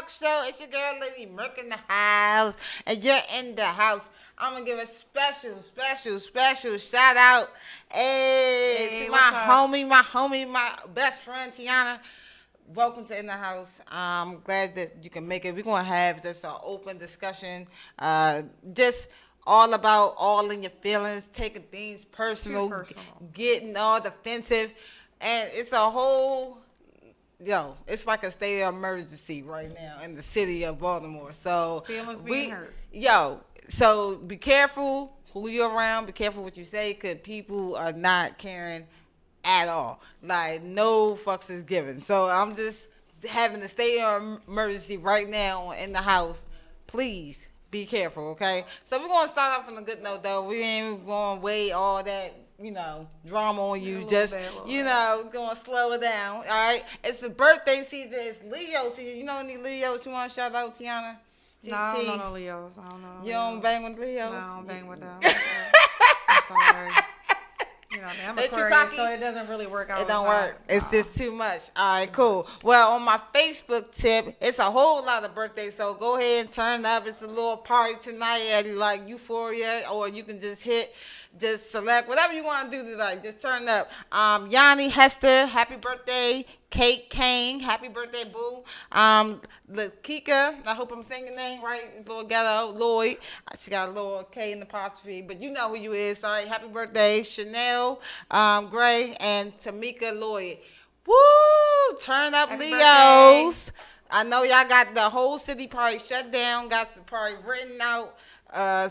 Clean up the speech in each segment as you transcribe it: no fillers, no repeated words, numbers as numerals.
Talk Show. It's your girl, Lady Merc in the house, and you're in the house. I'm gonna give a special shout out, to Hey, my what's up? homie, my best friend Tiana. Welcome to In the House. I'm glad that you can make it. We're gonna have just an open discussion, just all about all in your feelings, taking things Too personal, personal. getting all defensive, and it's a whole it's like a state of emergency right now in the city of Baltimore. So Feelings being hurt. so be careful who you're around. Be careful what you say, because people are not caring at all. Like no fucks is given. So I'm just having a state of emergency right now in the house. Please be careful, okay? So we're gonna start off on a good note though. We ain't gonna wait all that, drama on you. Just gonna slow it down. All right. It's the birthday season. It's Leo season. You know any Leos you want to shout out, Tiana? No, I don't know no Leos. I don't know. You don't bang with Leos? No, I don't bang with them. I'm sorry. I'm They too Aquarius, cocky? so it doesn't really work out. It don't work. It's just too much. All right, cool. Well, on my Facebook tip, it's a whole lot of birthdays, so go ahead and turn up. It's a little party tonight at like Euphoria, or you can just select whatever you want to do tonight. Just turn up. Yanni Hester, happy birthday. Kate Kane, happy birthday, boo. Lakika, I hope I'm saying your name right. Little ghetto, Lloyd. She got a little K in the apostrophe, but you know who you is. Sorry, happy birthday, Chanel, Gray, and Tamika Lloyd. Woo! Turn up, Happy Leos. I know y'all got the whole city probably shut down, got the party written out.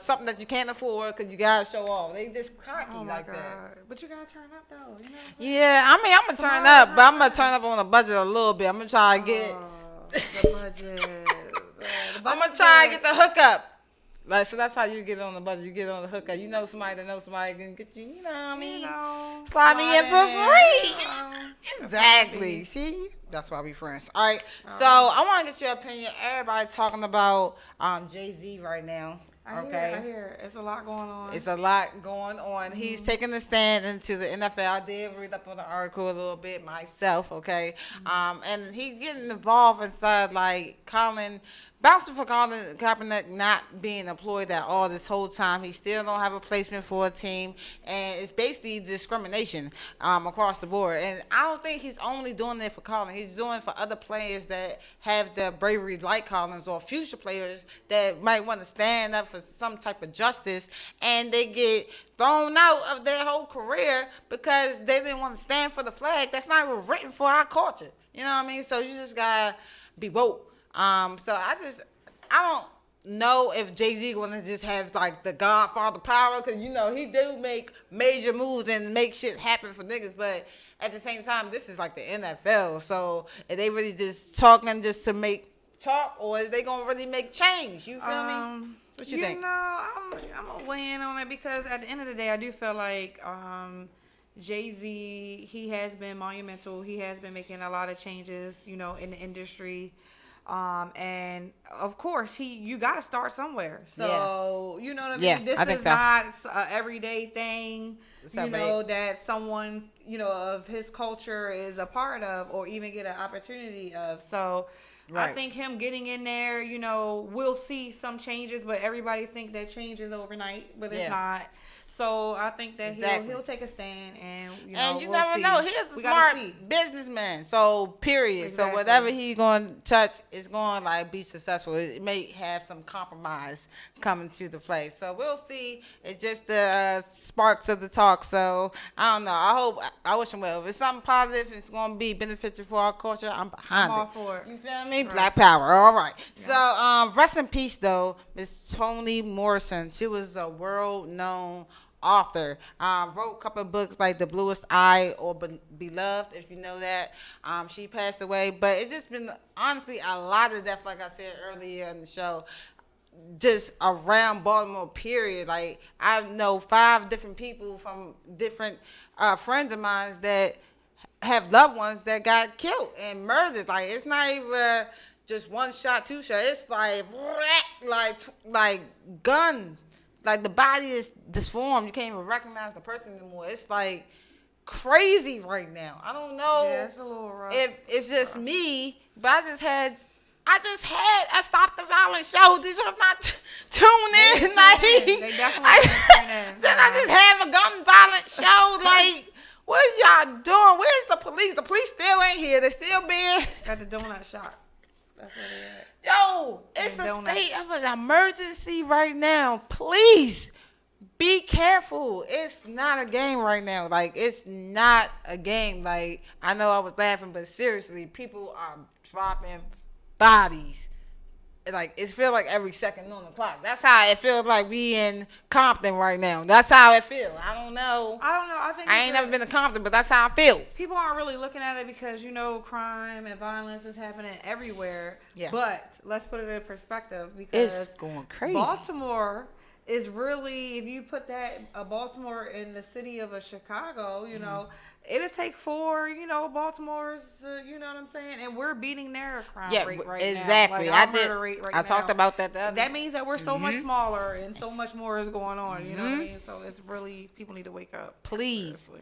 Something that you can't afford because you gotta show off. They just cocky like God. that. But you gotta turn up though. You know what I'm saying? Yeah, I mean, I'm gonna turn up, but I'm gonna turn up on a budget a little bit. I'm gonna try to get. The budget. I'm gonna try to get the hookup. Like, so that's how you get on the budget. You get on the hookup. You know somebody that knows somebody can get you. You know what I mean? Slide me in for free. Exactly. See, that's why we friends. All right. So I want to get your opinion. Everybody talking about Jay-Z right now. I hear. It's a lot going on. It's a lot going on. Mm-hmm. He's taking a stand into the NFL. I did read up on the article a little bit myself, okay? Mm-hmm. And he's getting involved inside, like, bouncing for Colin Kaepernick not being employed at all this whole time. He still don't have a placement for a team, and it's basically discrimination across the board. And I don't think he's only doing it for Colin. He's doing it for other players that have the bravery like Collins, or future players that might want to stand up for some type of justice, and they get thrown out of their whole career because they didn't want to stand for the flag. That's not written for our culture. You know what I mean? So you just gotta be woke. So I don't know if Jay-Z gonna just have like the Godfather power, because he do make major moves and make shit happen for niggas, but at the same time this is like the NFL. So are they really just talking just to make talk, or is they gonna really make change? You feel me? What you think? I'm gonna weigh in on it, because at the end of the day, I do feel like Jay-Z, he has been monumental. He has been making a lot of changes, in the industry. And of course you got to start somewhere. So, you know what I mean? Yeah, this I think is so. not an everyday thing, that someone, of his culture is a part of, or even get an opportunity of. So right. I think him getting in there, we'll see some changes, but everybody think that change is overnight, but it's not. So I think that he'll take a stand, and you we'll never see. know. He is a smart businessman. So period. Exactly. So whatever he going to touch is going to like be successful. It may have some compromise coming to the play. So we'll see. It's just the sparks of the talk. So I don't know. I wish him well. If it's something positive, it's going to be beneficial for our culture, I'm behind it. All for it. You feel me? Right. Black power. All right. Yeah. So rest in peace though, Miss Toni Morrison. She was a world known author. Wrote a couple of books like The Bluest Eye or Beloved, if you know that. She passed away, but it's just been honestly a lot of deaths, like I said earlier in the show, just around Baltimore, period. Like, I know 5 different people from different friends of mine that have loved ones that got killed and murdered. Like, it's not even just one shot, 2 shots. It's like gun. Like, the body is disformed. You can't even recognize the person anymore. It's like crazy right now. I don't know Yeah, it's a little rough. if it's just me, but I just had I just had a Stop the Violence show. Did y'all not tune in? They definitely tune in. Then I just have a gun violence show. Like, what is y'all doing? Where's the police? The police still ain't here. They still being at the donut shop. That's where they at. Yo, it's a state of an emergency right now. Please be careful. It's not a game right now. Like, it's not a game. Like, I know I was laughing, but seriously, people are dropping bodies. Like, it feels like every second on the clock. That's how it feels like we in Compton right now. That's how it feels. I don't know. I ain't never been to Compton, but that's how it feels. People aren't really looking at it because, crime and violence is happening everywhere. Yeah. But let's put it in perspective because it's going crazy. Baltimore is really, if you put Baltimore in the city of Chicago, it'll take 4, Baltimore's, you know what I'm saying? And we're beating their crime rate right now. Exactly. I talked about that. That means that we're so much smaller and so much more is going on. You know what I mean? So it's really, people need to wake up. Please. Seriously.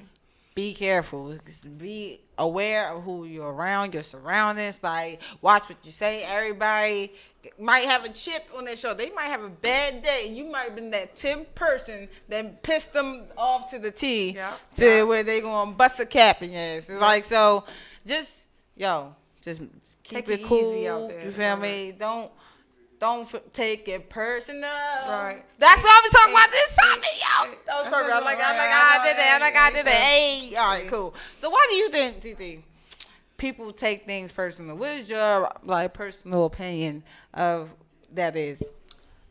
Be careful. Be aware of who you're around, your surroundings. Like, watch what you say. Everybody might have a chip on their shoulder. They might have a bad day. You might have been that 10th person that pissed them off to the T where they gonna bust a cap in your ass. It's like, so just keep it cool. Easy out there. You feel me? Don't take it personal. Right. That's why we talking about this topic, yo. That was perfect. I did that. Hey. All right, cool. So why do you think, TT, people take things personal? What is your personal opinion of that is?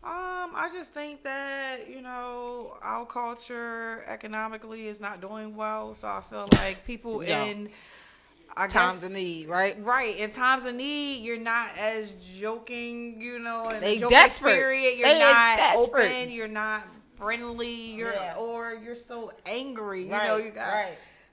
I just think that, our culture economically is not doing well. So I feel like people in times of need, right? Right. In times of need, you're not as joking, in they the desperate. Period. You're not open. You're not friendly. Or you're so angry. Right, you got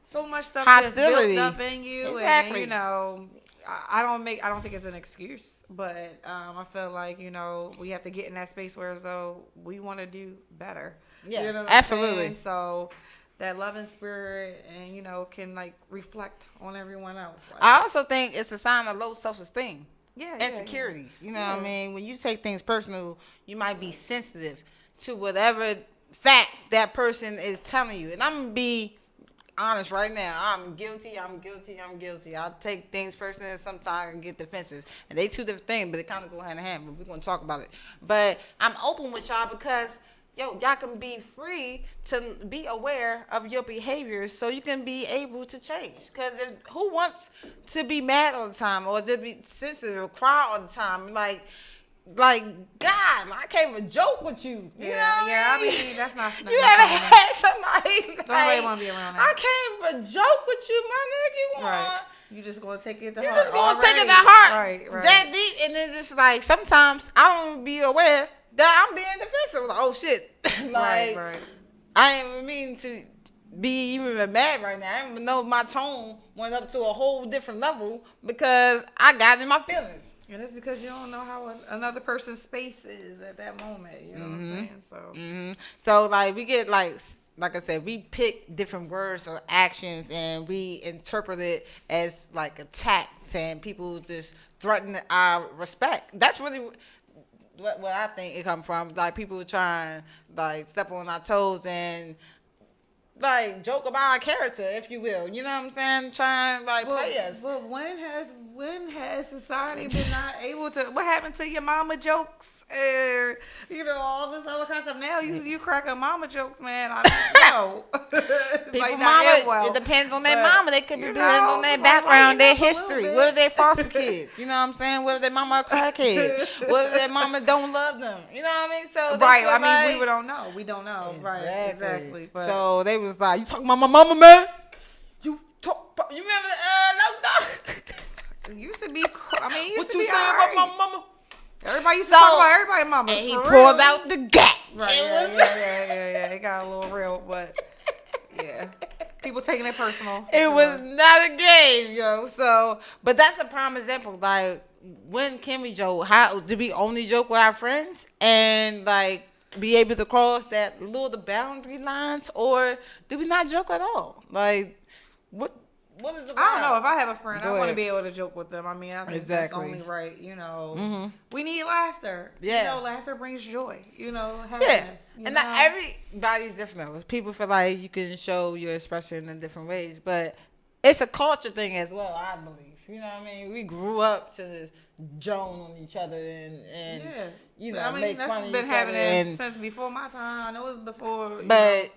so much stuff hostility that's built up in you, exactly. And I don't think it's an excuse, but I feel like we have to get in that space where as though we want to do better. Yeah, absolutely. So that loving spirit and can reflect on everyone else. I also think it's a sign of low self-esteem. Insecurities. Yeah. You know what I mean? When you take things personal, you might be sensitive to whatever fact that person is telling you. And I'm gonna be honest right now. I'm guilty. I take things personal and sometimes I get defensive. And they two different things, but they kind of go hand in hand. But we're gonna talk about it. But I'm open with y'all because y'all can be free to be aware of your behaviors so you can be able to change. Because who wants to be mad all the time or to be sensitive or cry all the time? Like, God, I can't even joke with you. You know what I mean? That's not. You ever had somebody nobody want to be around that. I can't even joke with you, my nigga. Right. You just gonna take it to heart. You just gonna take it to heart. Right. That deep, and then just like sometimes I don't even be aware that I'm being defensive. Like, oh shit. Right. I ain't even mean to be even mad right now. I didn't even know my tone went up to a whole different level because I got in my feelings. And it's because you don't know how another person's space is at that moment. You know what I'm saying? So, so we get like I said, we pick different words or actions and we interpret it as like attacks and people just threaten our respect. That's really what I think it comes from. Like people trying step on our toes and joke about our character, if you will. You know what I'm saying? Trying play us. But when has society been not able to? What happened to your mama jokes? All this other kind of stuff. Now you cracking mama jokes, man. I don't know. People mama, it depends on their mama. They could be depends on their background, their history. Whether they foster kids, you know what I'm saying? Whether their mama a crackhead, whether their mama don't love them. You know what I mean? So right. I mean, we don't know. We don't know. Exactly. Right. Exactly. But so they was like, you talking about my mama, man? You remember it used to be. I mean, what you saying about my mama? Everybody used to talk about everybody's mama. And he pulled out the gap. Right. Yeah. It got a little real, but yeah. People taking it personal. It was not a game, yo. So, but that's a prime example. Like, when can we joke? How do we only joke with our friends and be able to cross the boundary lines, or do we not joke at all? Like, what what is it? I don't know. If I have a friend, Go I want to ahead. be able to joke with them. I mean, I think Exactly. that's only right. You know, Mhm. we need laughter. Yeah. You know, laughter brings joy. You know, Yeah, happiness. You and know? not everybody's different. Though. People feel like you can show your expression in different ways, but it's a culture thing as well. I believe. You know what I mean? We grew up to this joan on each other and Yeah. you know I mean, make that's fun of been each other. happening And since before my time. I know it was before. but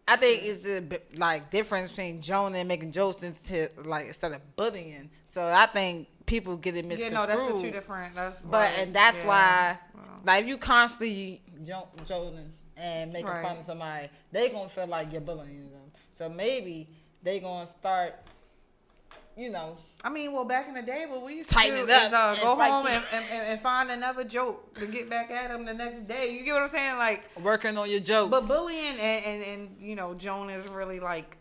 I think it's a bit, like difference between joning and making jokes instead of bullying. So I think people get it misconstrued. Yeah, no, that's the two different. That's and that's why, Well, like, if you constantly joking and making Right. fun of somebody, they gonna feel like you're bullying them. So maybe they gonna start, you know, I mean, well, back in the day, what we used to Tighten do it is up and go fight home you. and find another joke to get back at them the next day. You get what I'm saying? Like, working on your jokes. but bullying and you know, Joan is really like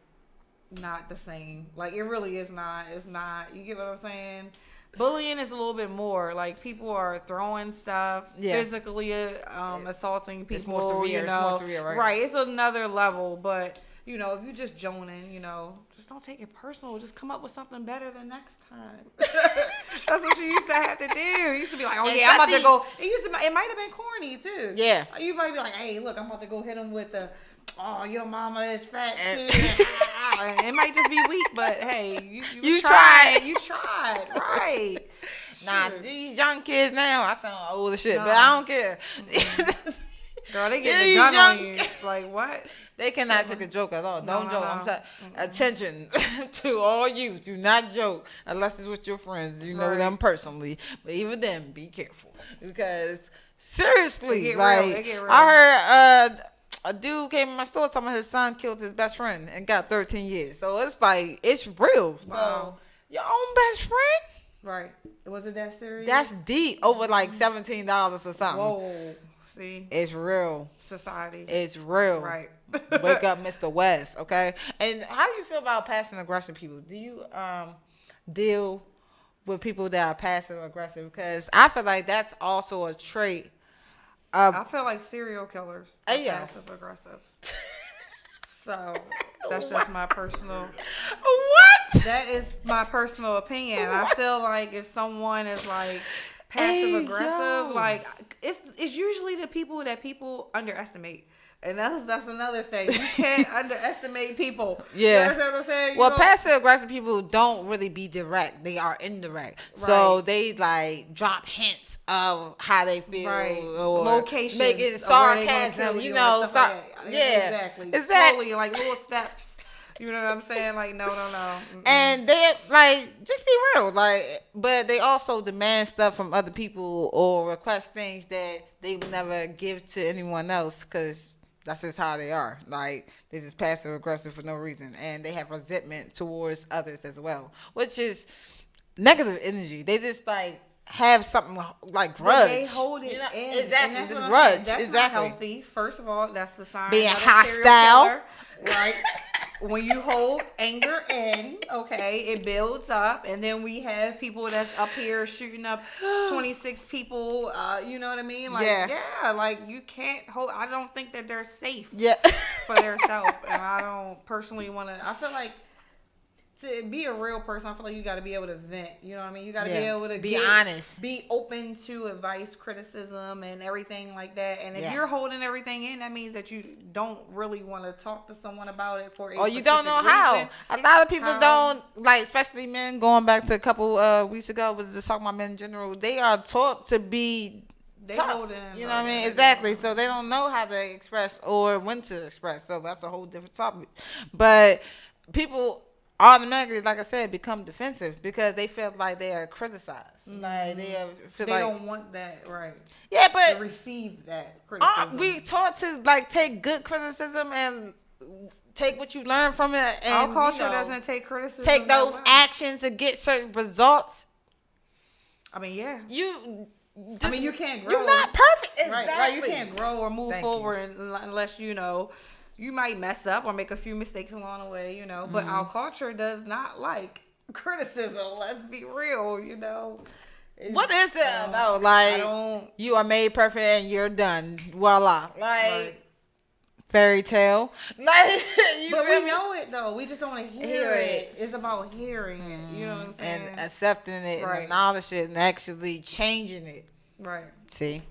not the same. Like, it really is not. It's not. You get what I'm saying? Bullying is a little bit more like people are throwing stuff, Yeah. physically assaulting people. It's more severe. You It's know, more severe, right? Right. It's another level, but. You know, if you just joning, you know, just don't take it personal. Just come up with something better the next time. That's what you used to have to do. You used to be like, oh, yeah, I'm about to go. It might have been corny, too. Yeah. You might be like, hey, look, I'm about to go hit him with the, oh, your mama is fat, And- too. And it might just be weak, but, hey, You tried. tried. You tried, right. Nah, Sure. these young kids now, I sound old as shit, No. but I don't care. Girl, they get the These gun on young- you. Like, what? They cannot take a joke at all. No, Don't no, joke. no. I'm sorry. Attention to all youth. Do not joke unless it's with your friends. You know Right. them personally. But even then, be careful. Because seriously, It get like real. It get real. I heard a dude came in my store telling me his son killed his best friend and got 13 years. So it's like, it's real. Wow. So your own best friend? Right. Was it that serious? That's deep. Over like $17 or something. Whoa. See? It's real. Society. It's real. Right. Wake up, Mr. West, okay? And how do you feel about passive aggressive people? Do you deal with people that are passive aggressive? Because I feel like that's also a trait of I feel like serial killers are Hey, yo. passive aggressive. So that's just my personal. what? That is my personal opinion. I feel like if someone is like passive Hey, aggressive, yo. like it's usually the people that people underestimate. And that's another thing. You can't underestimate people. Yeah. You understand what I'm saying? You Well, know? passive aggressive people don't really be direct. They are indirect. So Right. they like drop hints of how they feel Right. or Locations make it of where they gonna sarcasm, kill you and know. stuff like that. Yeah. Exactly. Exactly. Slowly, like little steps. You know what I'm saying? Like, no. Mm-mm. And they like just be real, like, but they also demand stuff from other people or request things that they would never give to anyone else because that's just how they are. Like, they just passive aggressive for no reason, and they have resentment towards others as well, which is negative energy. They just like have something like grudge. But they hold it You know? in. Exactly, And that's this what I'm grudge. saying. That's Exactly. not healthy. First of all, that's the sign Being of a serial hostile. killer, right? When you hold anger in, okay, it builds up, and then we have people that's up here shooting up 26 people. You know what I mean? Like, Yeah. like you can't hold. I don't think that they're safe Yeah. for themselves, and I don't personally want to. I feel like to be a real person, I feel like you got to be able to vent. You know what I mean? You got to be Yeah. able to Be honest. be open to advice, criticism, and everything like that. And if Yeah. you're holding everything in, that means that you don't really want to talk to someone about it for a Or you don't know specific how. reason. A lot of people How? don't, like, especially men, going back to a couple weeks ago, was just talking about men in general. They are taught to be They tough. hold in, You know what I bro. mean? Exactly. So they don't know how to express or when to express. So that's a whole different topic. But people automatically, like I said, become defensive because they feel like they are criticized. Like feel They like don't want that, right? yeah, To but receive that criticism. we taught to like take good criticism and take what you learn from it. And Our culture you know, doesn't take criticism. take that those well. actions to get certain results. I mean, yeah. You You can't grow. You're not perfect. Right, Exactly. right. You can't grow or move Thank you. forward unless you might mess up or make a few mistakes along the way, But Mm-hmm. our culture does not like criticism. Let's be real, What is that about? I Like, don't. you are made perfect and you're done. Voila. Like, Right. fairy tale. Like, you But feel we me? know it though. We just don't want to hear it. It's about hearing it. You know what I'm saying? And accepting it and Right. acknowledging it and actually changing it. Right. See?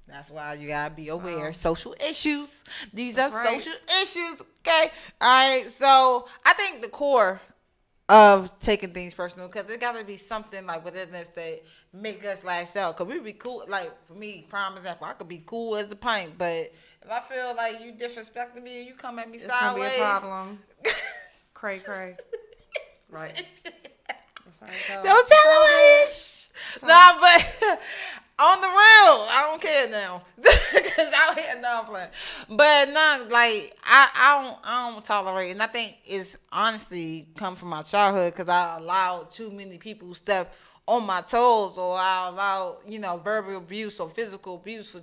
That's why you gotta be aware. So- Social issues. These That's are right. social issues. Okay. All right. So I think the core of taking things personal, because there gotta be something like within us that make us lash out. Cause we be cool. Like for me, prime example, I could be cool as a pint, but if I feel like you disrespecting me and you come at me It's sideways, gonna be a problem. Cray. Right. That's how it goes. don't tell them. Nah, but on the real, I don't care now. Cause out here, no, I'm playing. But no, like I don't tolerate, and I think it's honestly come from my childhood because I allowed too many people step on my toes, or I allowed verbal abuse or physical abuse for.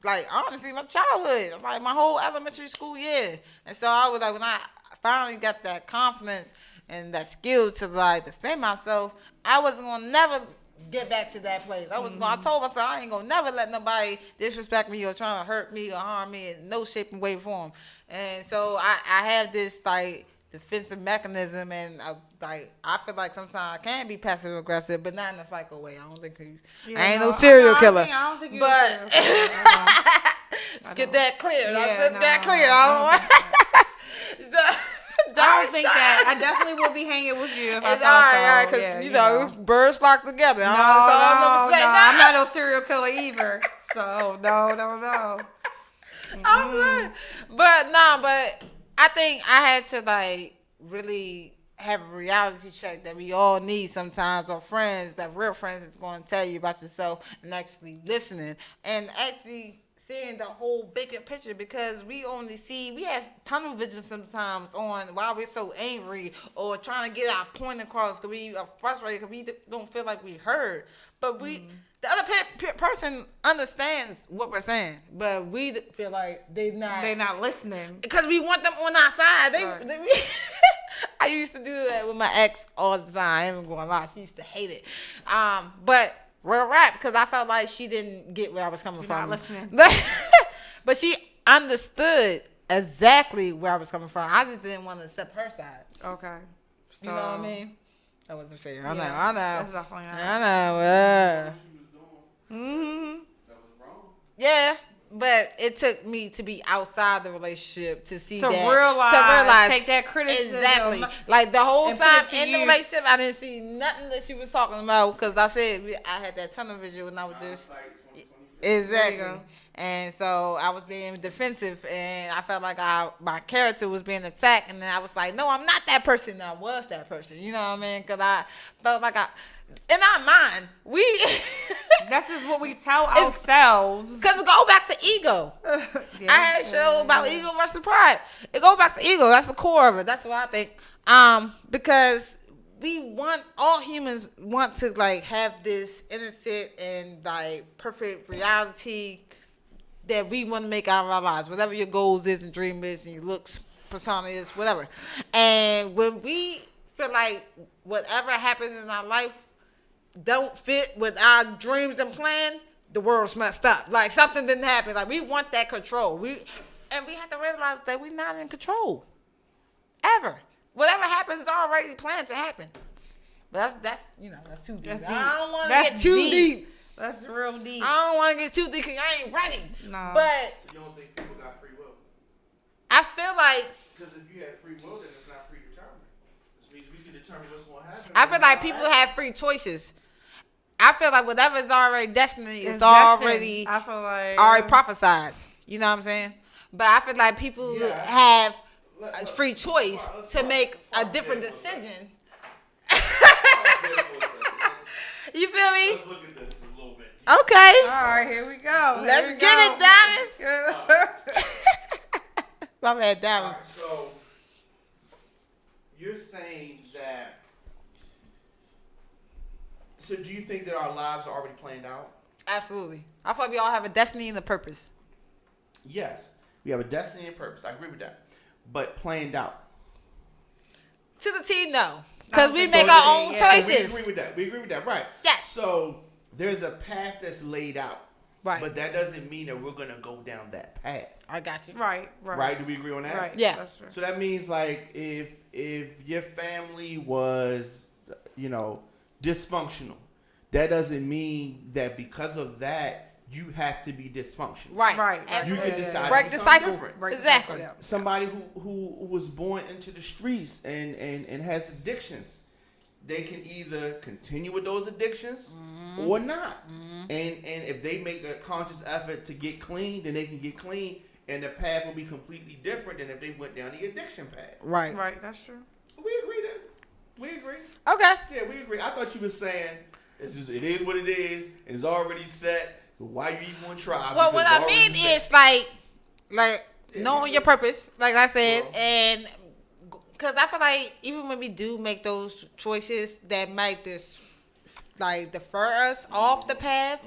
Like honestly, my childhood, like my whole elementary school year, and so I was like, when I finally got that confidence and that skill to like defend myself, I wasn't gonna never get back to that place. I told myself I ain't gonna never let nobody disrespect me or trying to hurt me or harm me in no shape and way form. And so I have this like defensive mechanism, and like I feel like sometimes I can be passive aggressive, but not in a psycho way. I don't think I ain't no serial killer. I don't think you're But a serial killer. let's get that clear. Yeah, Let's get that no, clear. I don't think that. I definitely would be hanging with you if I It's thought all right, so. because Yeah, birds flock together. No, I'm not no serial killer either. So no. But I think I had to like really have a reality check that we all need sometimes, or friends, that real friends that's going to tell you about yourself and actually listening and actually seeing the whole bigger picture, because we have tunnel vision sometimes on why we're so angry or trying to get our point across because we are frustrated because we don't feel like we heard. But the other person understands what we're saying, but we feel like they're not listening because we want them on our side. Right. I used to do that with my ex all the time. I ain't even gonna lie, she used to hate it. But real rap, because I felt like she didn't get where I was coming from. Not listening. But she understood exactly where I was coming from. I just didn't want to accept her side. Okay. You know what I mean? That wasn't fair. I know. That's definitely not. I know. That was wrong. Yeah. But it took me to be outside the relationship to see To that. realize, take that criticism. Exactly. Like the whole and put time it to in the use. relationship, I didn't see nothing that she was talking about because I said I had that tunnel vision and I was just. Hindsight 2020. Exactly. There you go. And so I was being defensive, and I felt like my character was being attacked, and then I was like, no, I'm not that person. I was that person. You know what I mean? Because I felt like in our mind, That's just what we tell ourselves. because it go back to ego. Yeah. I had a show about ego versus pride. It goes back to ego. That's the core of it. That's what I think. Because all humans want to like have this innocent and like perfect reality that we want to make out of our lives, whatever your goals is and dream is and your looks, persona is, whatever. And when we feel like whatever happens in our life don't fit with our dreams and plan, the world's messed up. Like something didn't happen. Like we want that control. We have to realize that we're not in control. Ever. Whatever happens is already planned to happen. But that's too deep. That's deep. I don't want to That's get too deep. That's real deep. I don't want to get too deep because I ain't ready. No. But So you don't think people got free will? I feel like Because if you have free will, then it's not predetermined. Which means we can determine what's going to happen. I feel like people have free choices. I feel like whatever is already destiny is It's already destined. I feel like already prophesized. You know what I'm saying? But I feel like people Yeah. have Let- a free choice let's to talk- make a talk different there for a second. decision. Let's talk there for a second. You feel me? Let's look at this a little bit. Okay. All right, here we go. Let's Here we get go. it, Diamonds. My bad, All Diamonds. right, so you're saying that. So do you think that our lives are already planned out? Absolutely. I feel like we all have a destiny and a purpose. Yes, we have a destiny and purpose. I agree with that, but planned out. To the T, no. Because we So make then, our own yeah, We choices. agree with that. We agree with that, right? Yes. So there's a path that's laid out. Right. But that doesn't mean that we're gonna go down that path. I got you. Right. Right? Do we agree on that? Right. Yeah. That's true. So that means like if your family was, dysfunctional, that doesn't mean that because of that you have to be dysfunctional. Right. Right. You can decide break to do the something cycle. different. Break the Exactly. cycle, yeah. Somebody who was born into the streets and has addictions, they can either continue with those addictions or not. And if they make a conscious effort to get clean, then they can get clean, and the path will be completely different than if they went down the addiction path. Right. Right. That's true. We agree then. We agree. Okay. Yeah, we agree. I thought you were saying it is what it is, and it's already set. So why you even want to try? Well, Because what it's I already mean set. is like Yeah, knowing your purpose, like I said, Well. and because I feel like even when we do make those choices that might defer us off the path,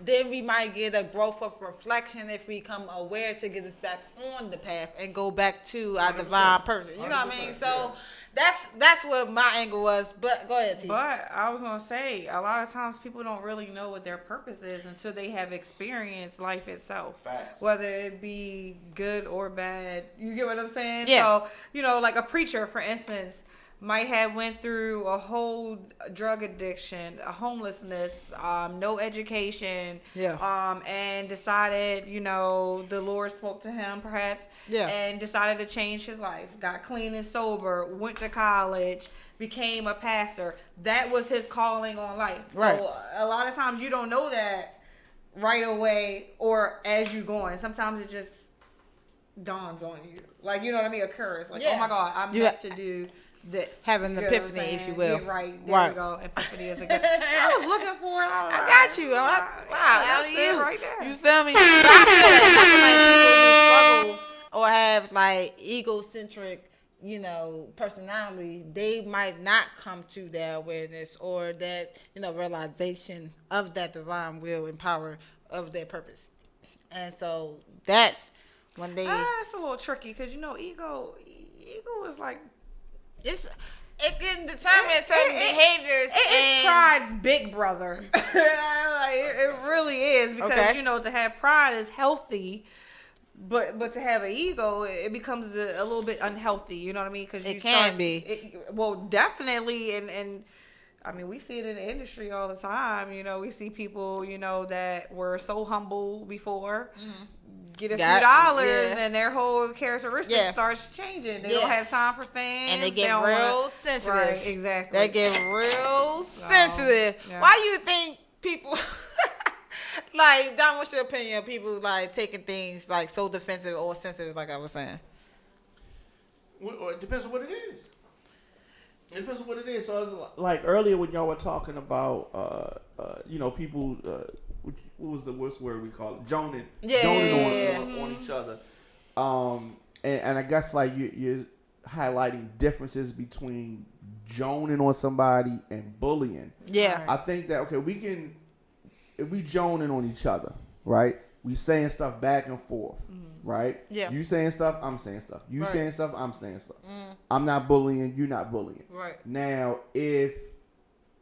then we might get a growth of reflection if we become aware to get us back on the path and go back to our 100%. divine purpose. You know what I mean? 100%, So yeah. that's what my angle was. But go ahead, T. But I was gonna say, a lot of times people don't really know what their purpose is until they have experienced life itself. Facts. Whether it be good or bad. You get what I'm saying? Yeah. So, like a preacher, for instance, might have went through a whole drug addiction, a homelessness, no education, and decided, the Lord spoke to him perhaps, and decided to change his life, got clean and sober, went to college, became a pastor. That was his calling on life. Right. So a lot of times you don't know that right away or as you going. Sometimes it just dawns on you. Like, you know what I mean? Occurs. Like, oh my God, I'm meant to do this. Have an You know what I'm epiphany, if you saying? will. Yeah, right. There Right. you go. Epiphany is a good. I was looking for it. I got you. Wow, that's how do it you? right there. You feel me? But I feel like people who struggle or have like egocentric, personality, they might not come to their awareness or that, realization of that divine will and power of their purpose. And so that's when they It's a little tricky because ego is like it can determine certain behaviors. It's pride's big brother. it really is because Okay. to have pride is healthy, but to have an ego, it becomes a little bit unhealthy. You know what I mean? Because It can be. Well, definitely, and I mean we see it in the industry all the time. We see people that were so humble before. Get a few dollars and their whole characteristic starts changing. They don't have time for fans. And they get real sensitive. Right, exactly. They get real sensitive. Yeah. Why you think people like, Don, what's your opinion of people like taking things like so defensive or sensitive, like I was saying? Well, it depends on what it is. It depends on what it is. So it's like earlier when y'all were talking about people what was the worst word we call it? Joning on each other. And I guess like you're highlighting differences between joning on somebody and bullying. Yeah. I think that if we joning on each other, right? We saying stuff back and forth, right? Yeah. You saying stuff, I'm saying stuff. You Right. saying stuff, I'm saying stuff. I'm not bullying, you're not bullying. Right. Now, if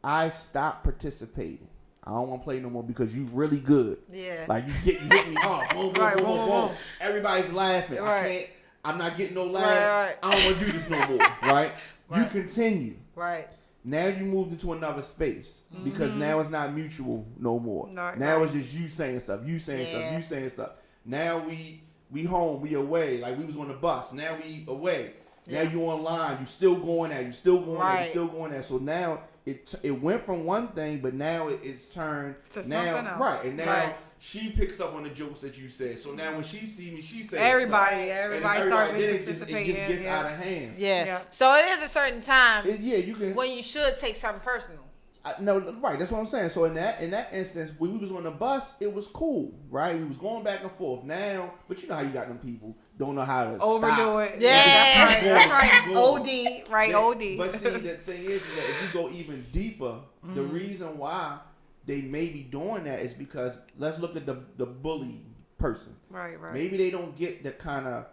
I stop participating, I don't want to play no more because you really good. Yeah. Like you hit me hard. Boom, boom, Right, boom, boom, boom, boom. boom. Everybody's laughing. Right. I'm not getting no laughs. Right. I don't want to do this no more. Right? You Right. continue. Right. Now you moved into another space because now it's not mutual no more. Right, now right. it's just you saying stuff, you saying stuff, Yeah. you saying stuff. Now we home, we away. Like we was on the bus. Now we away. Now you online. You still going there. You still going there. You Right. still going there. So now it went from one thing, but now it's turned To now something else. right. And now Right. she picks up on the jokes that you said. So now when she see me, she says Everybody stuff. everybody And started then it participating. just gets out of hand. Yeah. Yeah. So it is a certain time Yeah, you can. when you should take something personal. No, right. That's what I'm saying. So in that instance, when we was on the bus, it was cool, right? We was going back and forth. Now, but you know how you got them people don't know how to Overdo stop. it. Yeah. That's right. Keep going. OD. Right. Yeah, OD. But see, the thing is that if you go even deeper, the reason why they may be doing that is because let's look at the bully person. Right. Maybe they don't get the kind of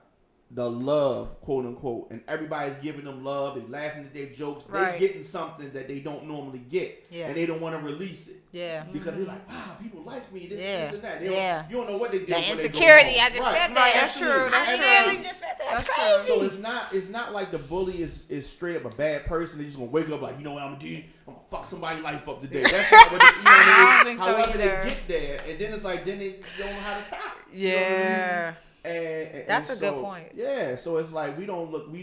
the love, quote unquote, and everybody's giving them love, they laughing at their jokes, Right. they getting something that they don't normally get, Yeah. and they don't want to release it. Yeah. Because they're like, wow, people like me, this and that. They Yeah. You don't know what they did. The when they go insecurity, home. I just Right. said that. Right, that's true. Absolutely. That's I true. literally just said that. That's That's crazy. So it's not like the bully is straight up a bad person. They're just gonna wake up like, you know what I'm gonna do? I'm gonna fuck somebody's life up today. That's not what you know what I mean? I don't think so However either. they get there, and then it's like then they don't know how to stop. Yeah. You know what I mean? And That's a so, good point. Yeah, so it's like we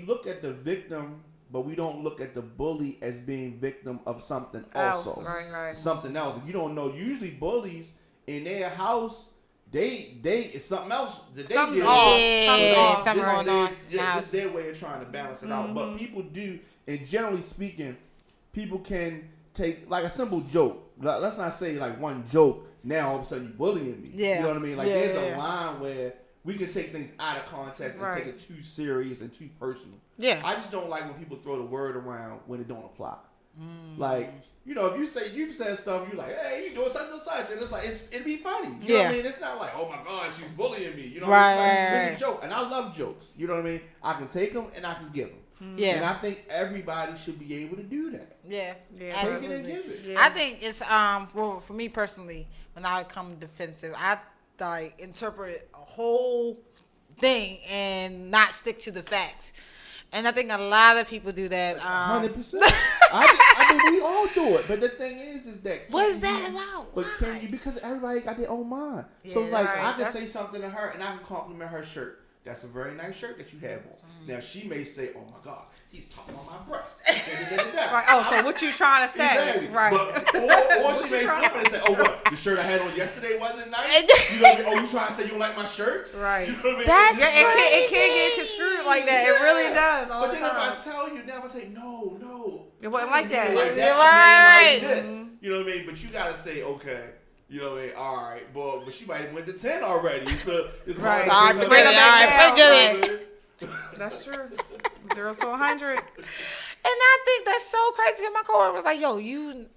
look at the victim, but we don't look at the bully as being victim of something also. Right. Something else. You don't know. Usually bullies in their house, they it's something else that they Something's deal off. with. Something's So off. Something going on. this is their way of trying to balance it out. But people do, and generally speaking, people can take like a simple joke. Let's not say like one joke. Now all of a sudden you bullying me. Yeah. You know what I mean? Like Yeah, there's yeah. a line where we can take things out of context and Right. take it too serious and too personal. Yeah. I just don't like when people throw the word around when it don't apply. Like, you know, if you've said stuff, you're like, hey, you doing such and such, and it's like it'd be funny. You know what I mean? It's not like, oh my God, she's bullying me. You know what I mean? It's like, it's a joke, and I love jokes. You know what I mean? I can take them and I can give them. Yeah. And I think everybody should be able to do that. Yeah. Yeah. Take Absolutely. it and give it. Yeah. I think it's well, for me personally, when I come defensive, I like interpret a whole thing and not stick to the facts. And I think a lot of people do that. 100%. I mean, we all do it. But the thing is that What is can that you- about? But Why? can you? Because everybody got their own mind. So it's Yeah. like Right. I can That's- say something to her and I can compliment her shirt. That's a very nice shirt that you have on. Now she may say, "Oh my God, he's talking on my breasts." Right. Oh, so what you trying to say? Exactly. Right. But, or she What may you trying flip to- it and say, "Oh, what? The shirt I had on yesterday wasn't nice." You know what I mean? Oh, you trying to say you don't like my shirts? Right. You know what I mean? That's Yeah, it can crazy. get construed like that. It really does. All But the then time. if I tell you, now if I say no, It wasn't I like didn't mean that. it like that. Right. I mean it like this. You know what I mean? But you gotta say, okay. You know what I mean? All right, but she might have went to 10 already. So it's Right. hard to Bring bring her her back back down, down. That's true. 0 to 100. And I think that's so crazy. My coworker was like, "Yo, you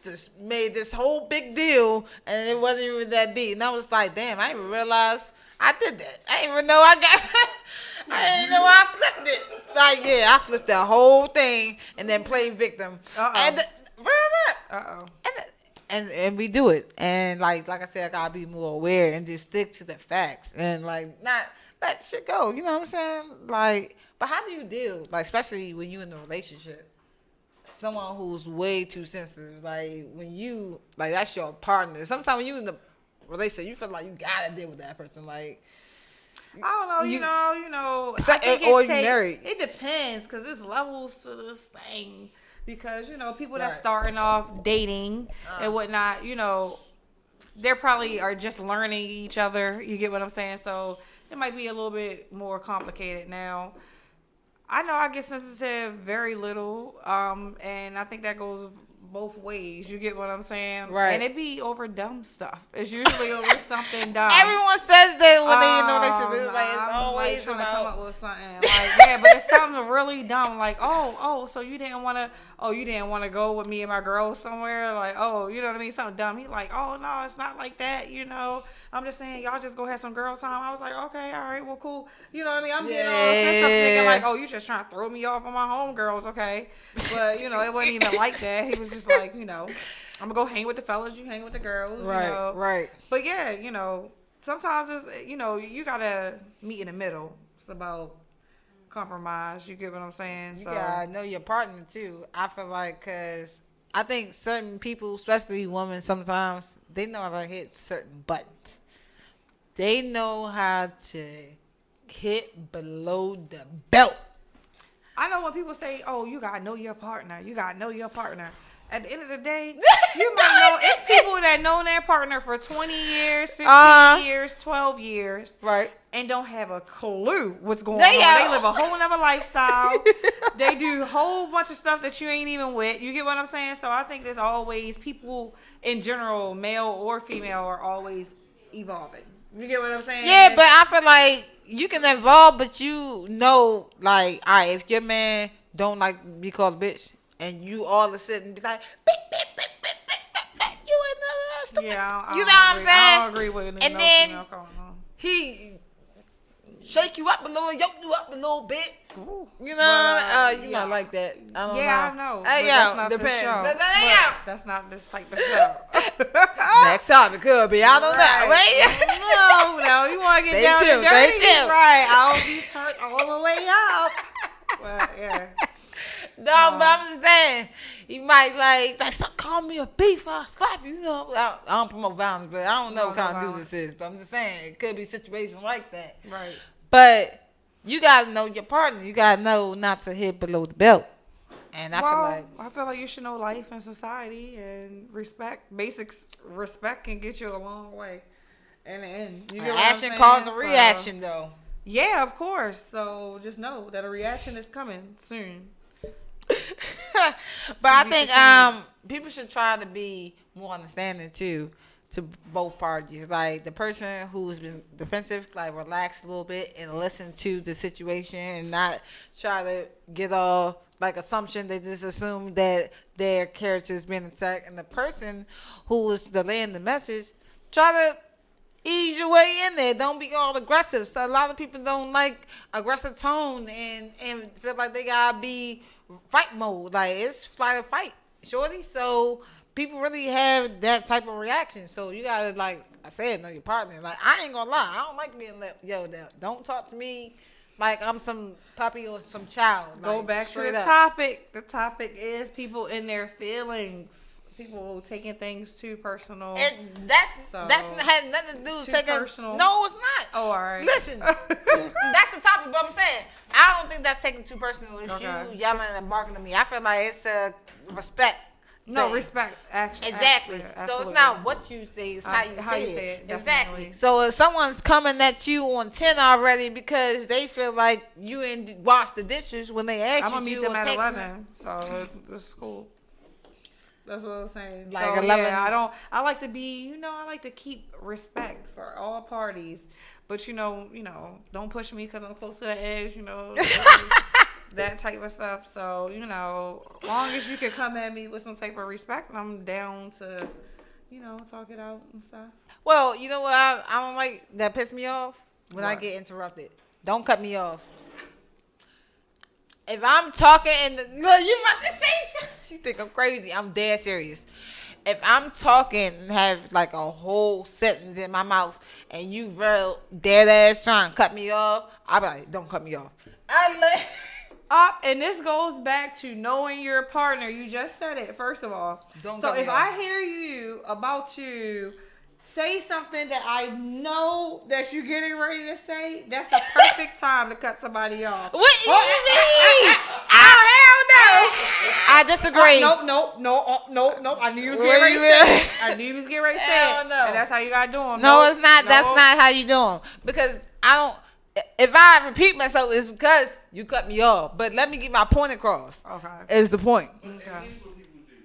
just made this whole big deal, and it wasn't even that deep." And I was like, "Damn, I didn't even realize I did that. I didn't even know I got. I didn't know I flipped it. Like, yeah, I flipped the whole thing and then played victim. Uh-oh. And Uh-oh. and we do it. And like I said, I gotta be more aware and just stick to the facts and like not let shit go. You know what I'm saying? Like, but how do you deal, like, especially when you in a relationship, someone who's way too sensitive, like when you like that's your partner. Sometimes when you in the relationship, you feel like you gotta deal with that person. Like, I don't know, you know. So- I think or it you married. It depends, because there's levels to this thing. Because, people that's Right. starting off dating and whatnot, they probably are just learning each other. You get what I'm saying? So it might be a little bit more complicated now. I know I get sensitive very little, and I think that goes both ways. You get what I'm saying? Right. And it be over dumb stuff. It's usually over something dumb. everyone says that when they in a relationship, like it's I'm, always trying to come about. up with something. Like, yeah, but it's something really dumb. Like, so you didn't want to go with me and my girls somewhere. Like, you know what I mean? Something dumb. He like, oh no, it's not like that. I'm just saying, y'all just go have some girl time. I was like, okay, all right, well, cool. You know what I mean? I'm getting all offensive, thinking like, you just trying to throw me off on my homegirls, okay? But it wasn't even like that. He was just like, I'm gonna go hang with the fellas, you hang with the girls, Right, right. But yeah, sometimes it's, you gotta meet in the middle. It's about compromise. You get what I'm saying? You So gotta know your partner too. I feel like, cause I think certain people, especially women, sometimes they know how to hit certain buttons. They know how to hit below the belt. I know when people say, you gotta know your partner. You gotta know your partner. At the end of the day, you might know it's people that know their partner for 20 years, 15 years, 12 years, Right. and don't have a clue what's going They on. are- They live a whole nother lifestyle. They do a whole bunch of stuff that you ain't even with. You get what I'm saying? So I think there's always people in general, male or female, are always evolving. You get what I'm saying? Yeah, but I feel like you can evolve, but like, all right, if your man don't like be called a bitch, and you all of a sudden be like, beep, beep, beep, beep, beep, beep, beep, you ain't nothing stupid. Yeah, I You know don't what I'm agree. saying? I don't agree with it. And no then female calling on. shake you up a little, yoke you up a little bit. Ooh. You know, But, you yeah. might like that. I don't know. Yeah, I know. Hey, but yo, that's not depends. this show. Hey, But that's not this type of show. Next topic could be. I don't know. Wait. No, you want to get Stay down tuned, to dirty, stay tuned. right? I'll be turned all the way up. But yeah, No, but I'm just saying, you might like stop calling me a beef. I'll slap you. You know, I don't promote violence, but I don't know what kind of dude this is. But I'm just saying, it could be situations like that. right. But you gotta know your partner. You gotta know not to hit below the belt. And I feel like you should know life and society and respect. Basics respect can get you a long way. And you an get what I'm action saying? calls a So, reaction, though. Yeah, of course. So just know that a reaction is coming soon. But I think people should try to be more understanding too to both parties. Like the person who's been defensive, like relax a little bit and listen to the situation and not try to get all like assumption. They just assume that their character is being attacked, and the person who is delaying the message try to ease your way in there. Don't be all aggressive. So a lot of people don't like aggressive tone and feel like they gotta be fight mode. Like it's fight or fight, shorty. So people really have that type of reaction. So you gotta, like I said, know your partner. Like I ain't gonna lie, I don't like being yelled at. Don't talk to me like I'm some puppy or some child. Go like, back to the up. topic. The topic is people in their feelings. People taking things too personal. That's So, had nothing to do with too taking. personal. No, it's not. Oh, all right. Listen, that's the topic. But I'm saying I don't think that's taking too personal. It's Okay. you yelling and barking at me. I feel like it's a respect. No, thing. respect. Actually, Exactly. So absolutely. it's not what you say, it's how you say it. definitely. Exactly. So if someone's coming at you on 10 already because they feel like you ain't wash the dishes when they ask I'm gonna you meet to, them or at take 11. So it's cool. That's what I was saying. Like so, 11. Yeah, I like to be, I like to keep respect for all parties. But, don't push me because I'm close to the edge, that type of stuff. So, as long as you can come at me with some type of respect, I'm down to, talk it out and stuff. Well, you know what I don't like that piss me off? When I get interrupted. Don't cut me off. If I'm talking and you about to say something, you think I'm crazy. I'm dead serious. If I'm talking and have like a whole sentence in my mouth and you real dead ass trying to cut me off, I'll be like, don't cut me off. And this goes back to knowing your partner. You just said it, first of all. Don't so cut me if off. I hear you about to say something that I know that you're getting ready to say, that's a perfect time to cut somebody off. What you mean? Oh, hell no. I disagree. Nope. I knew you was What getting ready you to say mean? it. I knew you was getting ready to say Hell it. no. And that's how you gotta do them. No, it's not. That's not how you do them. Because I don't. If I repeat myself, it's because you cut me off. But let me get my point across. Okay. Is the point. And here's what people do.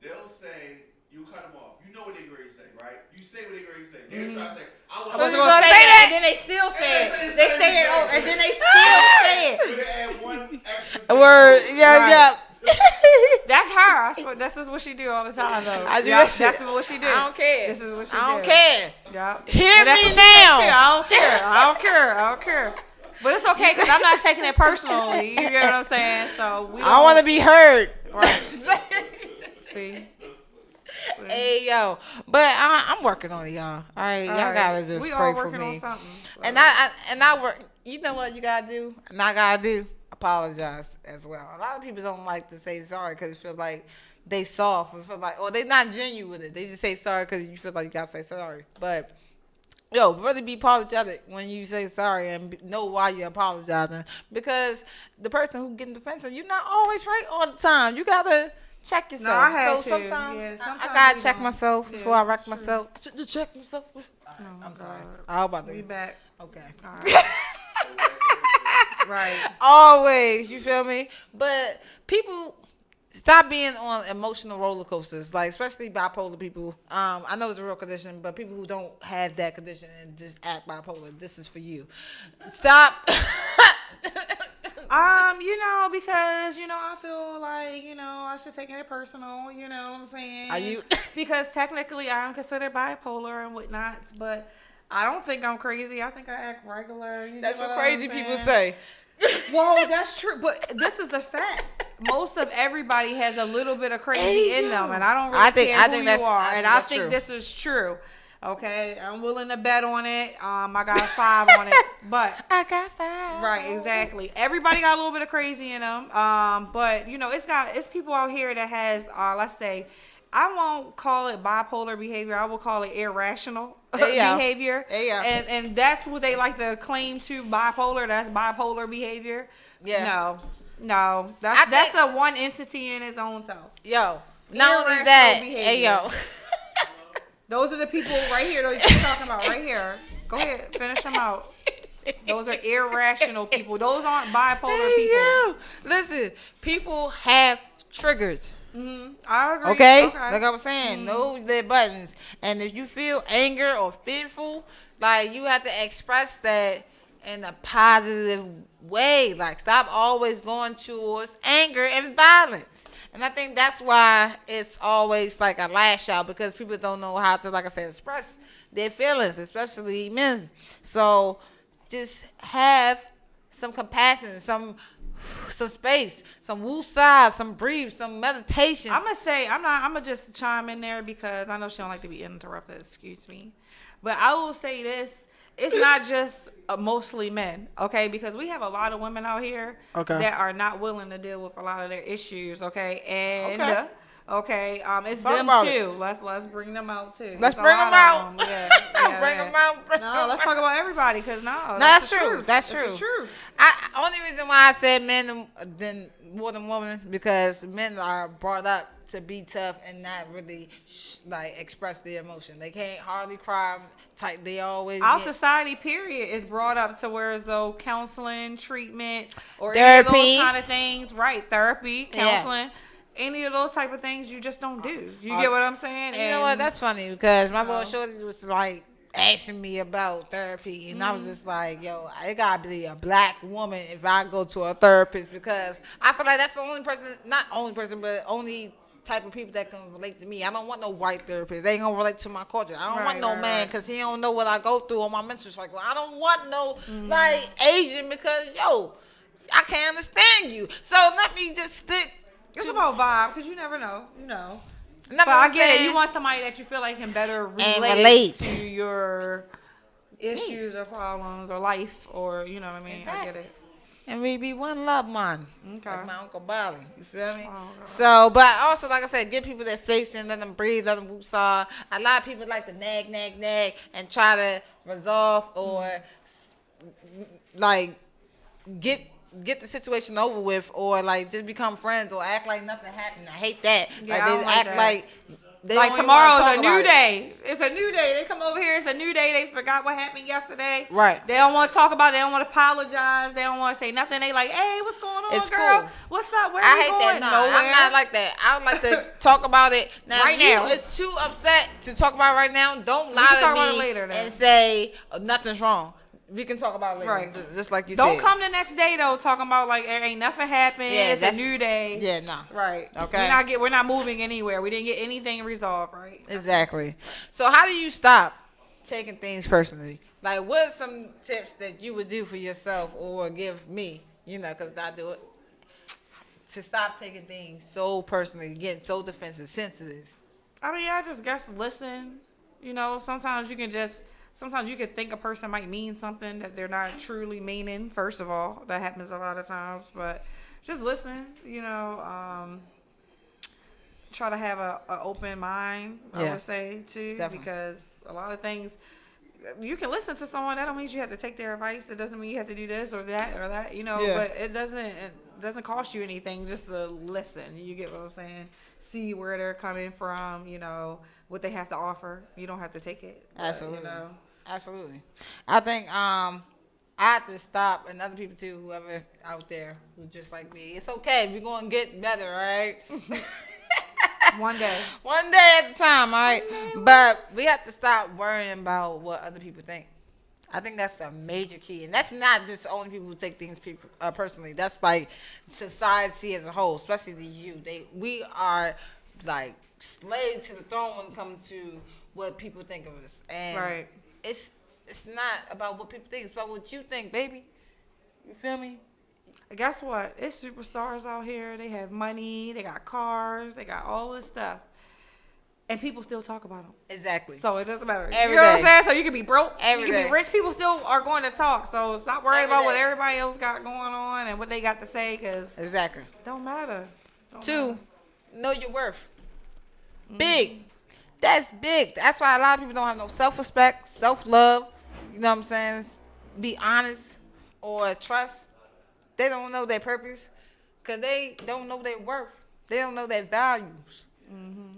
They'll say, you cut them off. You know what they're going to say, right? You say what they're going to say. They're trying to say, I I want was you gonna gonna say say that, that? and then they still say it. They They say say it, it. and then they still say it. to add one extra Word. Yeah, Right. yeah. That's her. I swear, this is what she do all the time, though. I do Yeah, that shit. That's what she do. I don't care. This is what she I don't do. care. Yeah. Hear But that's me what she said, now. too. I don't care. But it's okay because I'm not taking it personally. You get what I'm saying? So we. I want to be heard. Right. See. Hey yo, but I'm working on it, y'all. All right, y'all gotta just we pray all for working on me. something. And I work. You know what you gotta do? And I gotta do apologize as well. A lot of people don't like to say sorry because they feel like they soft and feel like, or they not genuine with it. They just say sorry because you feel like you gotta say sorry. But yo, really be apologetic when you say sorry and know why you're apologizing. Because the person who getting defensive, you're not always right all the time. You gotta check yourself. No, I had so to. sometimes, Yeah, I sometimes gotta we check don't. myself Yeah, before I wreck true. myself. I should just check myself. I'm sorry. God. How about We that? back. Okay. All right. Right. Always, you feel me? But people stop being on emotional roller coasters, like especially bipolar people. I know it's a real condition, but people who don't have that condition and just act bipolar, this is for you. Stop. Because I feel like I should take it personal. You know what I'm saying? Are you? Because technically I'm considered bipolar and whatnot, but I don't think I'm crazy. I think I act regular. That's get what I'm crazy people saying? say. Well, that's true, but this is the fact. Most of everybody has a little bit of crazy in them, and I don't really care who you are. And I think this is true. Okay, I'm willing to bet on it. I got a 5 on it, but I got 5. right, exactly. Everybody got a little bit of crazy in them. But you know, it's people out here that has, let's say, I won't call it bipolar behavior. I will call it irrational behavior. Yeah. And that's what they like to claim to bipolar. That's bipolar behavior. Yeah. No. That's a one entity in its own self. Yo, not only that, Irrational hey yo. Those are the people right here that you're talking about right here. Go ahead, finish them out. Those are irrational people. Those aren't bipolar people. Yo. Listen, people have triggers. Mm-hmm. I agree. Okay? Like I was saying, know their buttons. And if you feel anger or fearful, like you have to express that in a positive way. Like stop always going towards anger and violence. And I think that's why it's always like a lash out, because people don't know how to, like I said, express their feelings, especially men. So just have some compassion, some space, some woosah, some breathe, some meditation. I'm gonna just chime in there because I know she don't like to be interrupted, excuse me. But I will say this. It's not just mostly men, okay? Because we have a lot of women out here that are not willing to deal with a lot of their issues, okay? And it's them too. Let's bring them out too. Let's bring them out. Bring them out. No, let's talk about everybody, because that's true. That's true. Only reason why I said men than more than women, because men are brought up to be tough and not really like express their emotion. They can't hardly cry. They always our society period is brought up to where as though counseling, treatment, or therapy, any of those kind of things, right? Therapy, counseling, any of those type of things you just don't do. You get what I'm saying? And you know what? That's funny, because my little shorty was like asking me about therapy, and I was just like, yo, it gotta be a black woman if I go to a therapist, because I feel like that's the only person, not only person, but only type of people that can relate to me. I don't want no white therapist. They ain't gonna relate to my culture. I don't want no man, because he don't know what I go through on my menstrual cycle. I don't want no like Asian, because yo, I can't understand you. So let me just stick. It's about vibe, because you never know, But I get it. You want somebody that you feel like can better relate to your issues or problems or life, or you know what I mean. Exactly. I get it. And we be one love, man. Okay. Like my Uncle Bali. You feel me? Oh, so, but also, like I said, give people that space and let them breathe, let them woosah. A lot of people like to nag, and try to resolve or like get the situation over with, or like just become friends or act like nothing happened. I hate that. Yeah, like they act like they like don't tomorrow's a new day. It's a new day. They come over here. It's a new day. They forgot what happened yesterday. Right. They don't want to talk about it. They don't want to apologize. They don't want to say nothing. They like, hey, what's going on, it's girl? Cool. What's up? Where I you hate going? that. No, nowhere. I'm not like that. I would like to talk about it now. Right now. It's too upset to talk about right now. Don't lie talk to about it me later, then. and say nothing's wrong. We can talk about it later, right? Just like you said. Don't come the next day though talking about like ain't nothing happened. Yeah, it's a new day. Yeah, no. Right. Okay. We're not moving anywhere. We didn't get anything resolved. Right. Exactly. So how do you stop taking things personally? Like, what are some tips that you would do for yourself or give me? Because I do it, to stop taking things so personally, getting so defensive, sensitive. I mean, I just guess listen. Sometimes you can think a person might mean something that they're not truly meaning. First of all, that happens a lot of times. But just listen. Try to have a open mind. I would say too, definitely. Because a lot of things you can listen to someone. That don't mean you have to take their advice. It doesn't mean you have to do this or that or that. But it doesn't cost you anything just to listen. You get what I'm saying? See where they're coming from. What they have to offer. You don't have to take it. Absolutely. Absolutely. I think I have to stop, and other people too, whoever out there who just like me. It's okay. We're going to get better, all right? One day at a time, all right? But we have to stop worrying about what other people think. I think that's a major key. And that's not just only people who take things personally. That's like society as a whole, especially the youth. We are like slaves to the throne when it comes to what people think of us. And it's it's not about what people think. It's about what you think, baby. You feel me? Guess what? It's superstars out here. They have money. They got cars. They got all this stuff. And people still talk about them. Exactly. So it doesn't matter. Every you know what I'm day. saying? So you can be broke. Every you can day. be rich. People still are going to talk. So stop worrying Every about what day. everybody else got going on and what they got to say, because Exactly. don't matter. Don't 2, matter. know your worth. Big. That's big. That's why a lot of people don't have no self-respect, self-love. You know what I'm saying? Be honest or trust. They don't know their purpose because they don't know their worth. They don't know their values.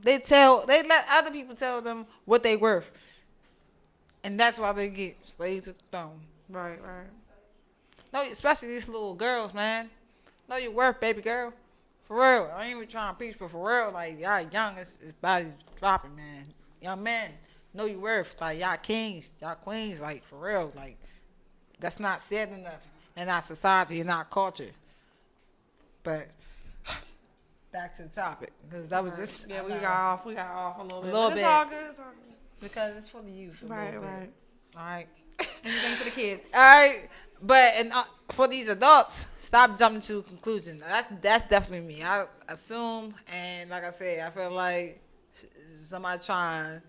They let other people tell them what they worth. And that's why they get slaves to the throne. Right. No, especially these little girls, man. Know your worth, baby girl. For real. I ain't even trying to preach, but for real, like, y'all young, it's body's dropping, man. Young men, know your worth. Like, y'all kings, y'all queens, like, for real. Like, that's not said enough in our society, in our culture. But back to the topic, because that was just Yeah, we got off a little bit. A little But bit. It's all good. It's all good. because it's for the youth. Right. All right. Anything for the kids. All right, but for these adults, stop jumping to conclusions. That's definitely me. I assume, and like I said, I feel like somebody trying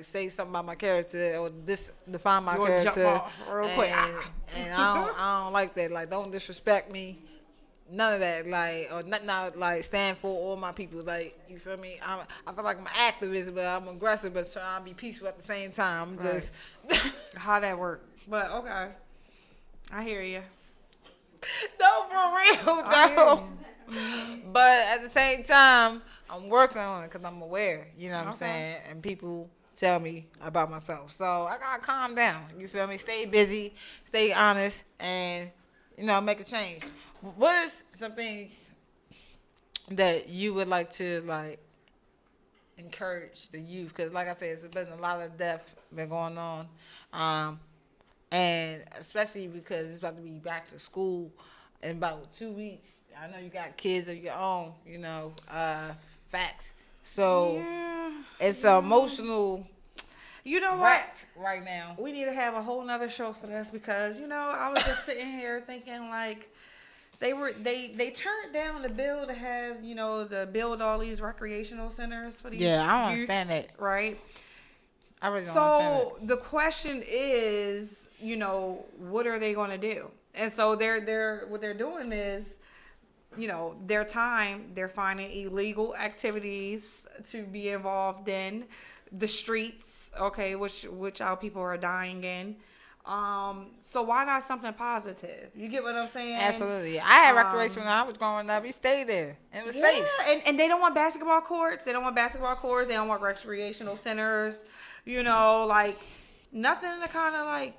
say something about my character or define my You wanna character. jump off real quick. And I don't like that. Like, don't disrespect me. None of that, like, or nothing I like stand for all my people. Like, you feel me? I feel like I'm an activist, but I'm aggressive, but trying to be peaceful at the same time. I'm just How that works. But okay. I hear you. no, for real, I hear no. you. But at the same time, I'm working on it because I'm aware. You know what I'm Okay. saying? And people tell me about myself, so I gotta calm down. You feel me? Stay busy, stay honest, and make a change. What is some things that you would like to encourage the youth? Because like I said, it's been a lot of death been going on, and especially because it's about to be back to school in about 2 weeks. I know you got kids of your own, facts. So Yeah. it's an emotional You know what? wreck right now. We need to have a whole nother show for this because I was just sitting here thinking like they turned down the bill to have to build all these recreational centers for these Yeah, I don't youth, understand that. right? I really don't understand So the question is, what are they going to do? And so they're what they're doing is, their time they're finding illegal activities to be involved in, the streets, okay, which our people are dying in. So why not something positive? You get what I'm saying? Absolutely. I had recreation when I was growing up. We stayed there. And it was safe. And they don't want basketball courts. They don't want recreational centers. Like nothing to kind of like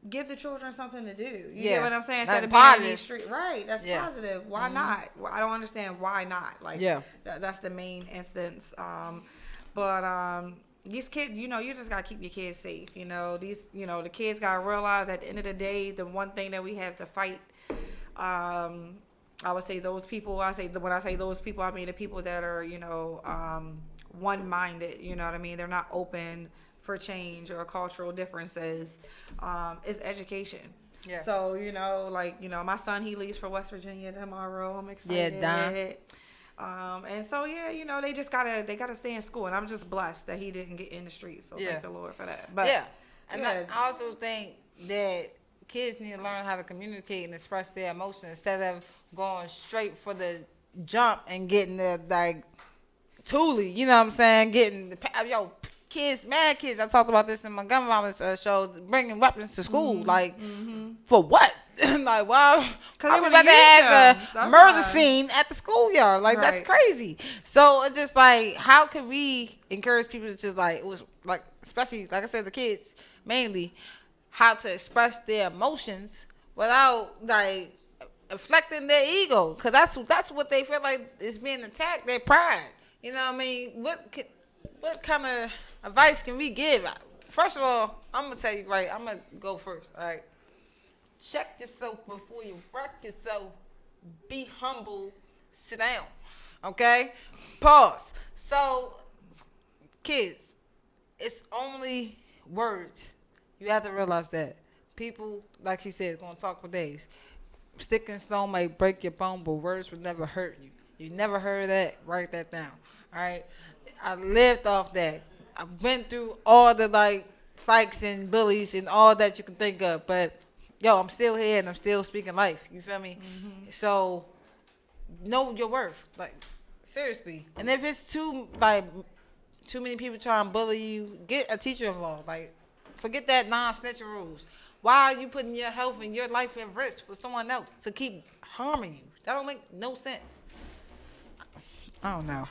give the children something to do. You get what I'm saying? Instead of being in the street. Right. That's positive. Why not? Well, I don't understand why not. Like that's the main instance. But these kids, you just gotta keep your kids safe. The kids gotta realize at the end of the day, the one thing that we have to fight. I would say those people. When I say those people, I mean the people that are one-minded. You know what I mean? They're not open for change or cultural differences. Is education. Yeah. So my son, he leaves for West Virginia tomorrow. I'm excited. Yeah, Don. And so they just gotta stay in school, and I'm just blessed that he didn't get in the streets. So thank the Lord for that. But and I also think that kids need to learn how to communicate and express their emotions instead of going straight for the jump and getting the Thule. You know what I'm saying? Getting the kids, mad kids. I talked about this in my gun violence show. Bringing weapons to school, for what? Like, why? I'm about to have a murder scene at the schoolyard. Like, that's crazy. So it's just like, how can we encourage people to just especially like I said, the kids mainly, how to express their emotions without affecting their ego? Because that's what they feel like is being attacked. Their pride. You know what I mean? What kind of advice can we give? First of all, I'm gonna tell you I'm gonna go first. All right. Check yourself before you wreck yourself. Be humble. Sit down. Okay? Pause. So, kids, it's only words. You have to realize that people, like she said, gonna talk for days. Stick and stone might break your bone, but words will never hurt you. You never heard that? Write that down. All right. I lived off that. I went through all the like fights and bullies and all that you can think of, but yo, I'm still here and I'm still speaking life. You feel me? So know your worth, like seriously. And if it's too many people trying to bully you, get a teacher involved. Like forget that non-snitching rules. Why are you putting your health and your life at risk for someone else to keep harming you? That don't make no sense. I don't know.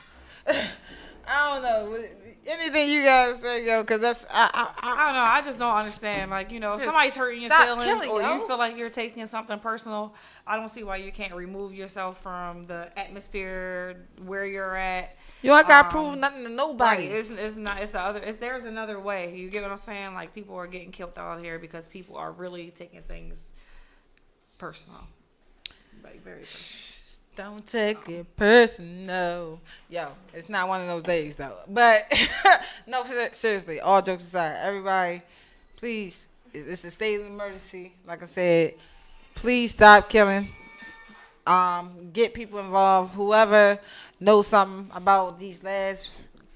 I don't know. Anything you guys say, yo, because that's I don't know. I just don't understand. Like, you know, if Just somebody's hurting your stop feelings killing, or yo. you feel like you're taking something personal, I don't see why you can't remove yourself from the atmosphere where you're at. you ain't got to prove nothing to nobody. Right. It's not. It's the other. There's another way. You get what I'm saying? Like people are getting killed out here because people are really taking things personal, like very personal. Don't take it personal. Yo, it's not one of those days though. But no, seriously, all jokes aside, everybody, please, it's a state of emergency. Like I said, please stop killing. Get people involved. Whoever knows something about these last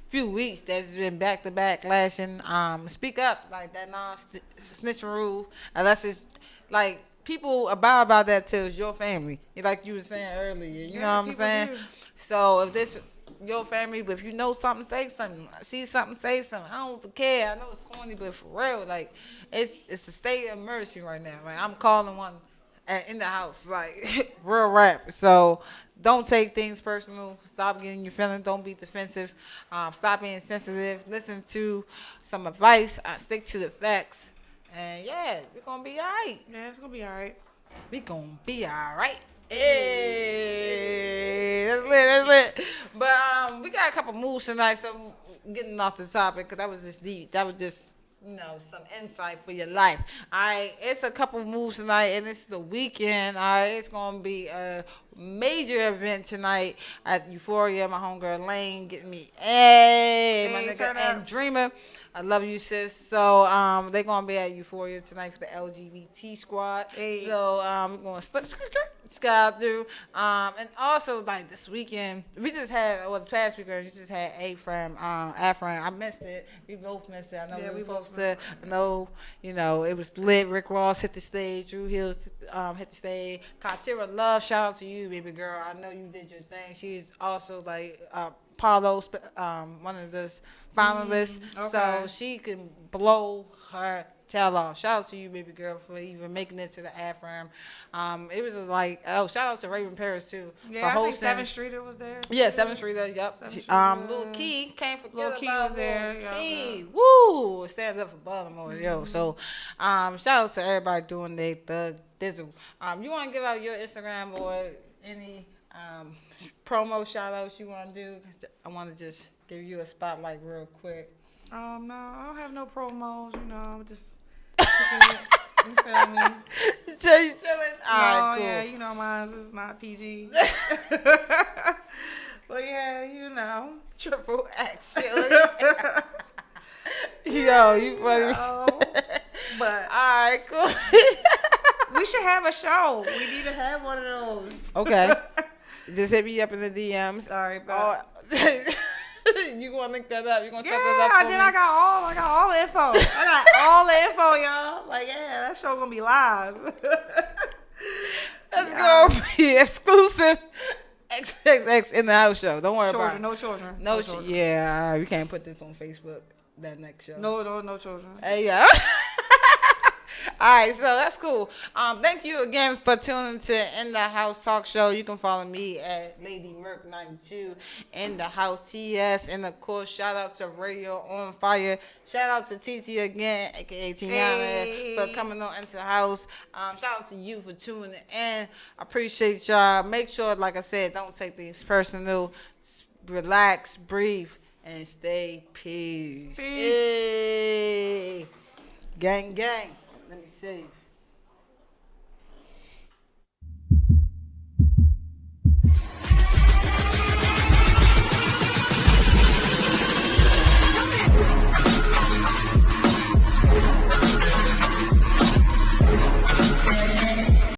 few weeks that's been back to back lashing, speak up like that non-snitching rule. Unless it's like people abide by that till it's your family. Like you were saying earlier, you know what I'm saying? do. So if this your family, but if you know something, say something. See something, say something. I don't care. I know it's corny, but for real, like it's a state of emergency right now. Like I'm calling one in the house, like real rap. So don't take things personal. Stop getting your feelings. Don't be defensive. Stop being sensitive. Listen to some advice. Stick to the facts. And yeah, we're gonna be alright. Yeah, it's gonna be all right. We gonna be alright. Hey, that's lit. That's lit. But we got a couple moves tonight. So getting off the topic, cause that was just deep. That was just some insight for your life. All right, it's a couple moves tonight, and it's the weekend. All right, it's gonna be a major event tonight at Euphoria. My homegirl Lane getting me, my nigga turn and up. Dreamer. I love you, sis. So they're gonna be at Euphoria tonight for the LGBT squad. Hey. So we're gonna sky through. And also like this weekend, we just had this past weekend we just had Afram. I missed it. We both missed it. I know Yeah, we we both both said. I know it was lit. Rick Ross hit the stage. Drew Hills hit the stage. Katira Love, shout out to you, baby girl. I know you did your thing. She's also like Paulo, one of the finalists. Okay. So she can blow her tail off. Shout out to you, baby girl, for even making it to the AFRAM. It was like, shout out to Raven Paris too. Yeah, for I think hosting. 7th Streeter was there. Yeah, 7th Street, yep. 7th Street, Lil Key, can't forget Lil Key about was there, Lil yeah, Key. Woo! Stands up for Baltimore, yo. So, shout out to everybody doing their thug dizzle. You want to give out your Instagram or any promo shout outs you want to do? I want to just give you a spotlight real quick. No, I don't have no promos. I'm just kicking it. You feel me? You chilling? All right, cool. Yeah, mine is not PG. But yeah, Triple X, chilling. Yo, you funny. But All right, cool. we should have a show. We need to have one of those. Okay. Just hit me up in the DMs. Sorry, but you gonna link that up? You gonna set yeah, that up for me? I got all the info. I got all the info, y'all. Like, yeah, that show gonna be live. That's gonna be exclusive. XXX in the house show. Don't worry about it. No children. No children. Yeah, we can't put this on Facebook. That next show. No children. Hey, yeah. All right, so that's cool. Thank you again for tuning to In the House Talk Show. You can follow me at Lady Merc 92 in the house TS, and of course, shout out to Radio on Fire. Shout out to TT again, aka Tiana, for coming on into the house. Shout out to you for tuning in. I appreciate y'all. Make sure, like I said, don't take things personal. Relax, breathe, and stay peace. Peace. Hey. Gang, gang. Let me see.